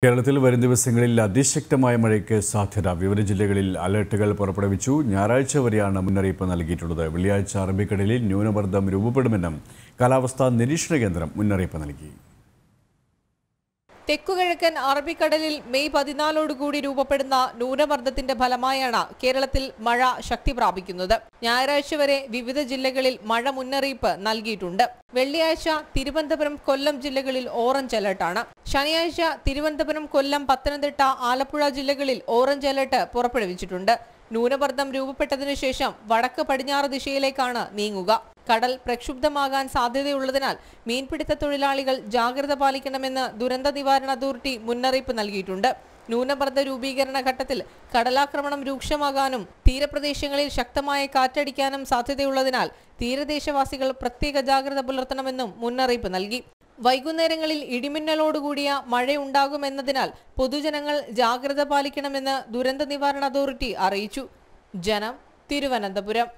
കേരളത്തിൽ വരും ദിവസങ്ങളിൽ അതിശക്തമായ മഴയ്ക്ക് സാധ്യത. വിവിധ ജില്ലകളിൽ അലർട്ടുകൾ പുറപ്പെടുവിച്ചു. ഞായറാഴ്ച വരെയാണ് മുന്നറിയിപ്പ് നൽകിയിട്ടുള്ളത്. വെള്ളിയാഴ്ച അറബിക്കടലിൽ ന്യൂനമർദ്ദം രൂപപ്പെടുമെന്നും കാലാവസ്ഥാ നിരീക്ഷണ കേന്ദ്രം മുന്നറിയിപ്പ് നൽകി. തെക്കുകിഴക്കൻ അറബിക്കടലിൽ മെയ് 14 രൂപപ്പെടുന്ന ന്യൂനമർദ്ദത്തിന്റെ ഫലമായാണ് കേരളത്തിൽ മഴ ശക്തി പ്രാപിക്കുന്നത്. ഞായറാഴ്ച വരെ വിവിധ ജില്ലകളിൽ മഴ മുന്നറിയിപ്പ് നൽകിയിട്ടുണ്ട്. വെള്ളിയാഴ്ച തിരുവനന്തപുരം, കൊല്ലം ജില്ലകളിൽ ഓറഞ്ച് അലർട്ടാണ്. ശനിയാഴ്ച തിരുവനന്തപുരം, കൊല്ലം, പത്തനംതിട്ട, ആലപ്പുഴ ജില്ലകളിൽ ഓറഞ്ച് അലർട്ട് പുറപ്പെടുവിച്ചിട്ടുണ്ട്. ന്യൂനമർദ്ദം രൂപപ്പെട്ടതിനു ശേഷം വടക്ക് പടിഞ്ഞാറ് ദിശയിലേക്കാണ് നീങ്ങുക. കടൽ പ്രക്ഷുബ്ധമാകാൻ സാധ്യതയുള്ളതിനാൽ മീൻപിടുത്ത തൊഴിലാളികൾ ജാഗ്രത പാലിക്കണമെന്ന് ദുരന്ത നിവാരണ അതോറിറ്റി മുന്നറിയിപ്പ് നൽകിയിട്ടുണ്ട്. ന്യൂനമർദ്ദ രൂപീകരണ ഘട്ടത്തിൽ കടലാക്രമണം രൂക്ഷമാകാനും തീരപ്രദേശങ്ങളിൽ ശക്തമായ കാറ്റടിക്കാനും സാധ്യതയുള്ളതിനാൽ തീരദേശവാസികൾ പ്രത്യേക ജാഗ്രത പുലർത്തണമെന്നും മുന്നറിയിപ്പ് നൽകി. വൈകുന്നേരങ്ങളിൽ ഇടിമിന്നലോടുകൂടിയ മഴയുണ്ടാകുമെന്നതിനാൽ പൊതുജനങ്ങൾ ജാഗ്രത പാലിക്കണമെന്ന് ദുരന്ത നിവാരണ അതോറിറ്റി അറിയിച്ചു. ജനം, തിരുവനന്തപുരം.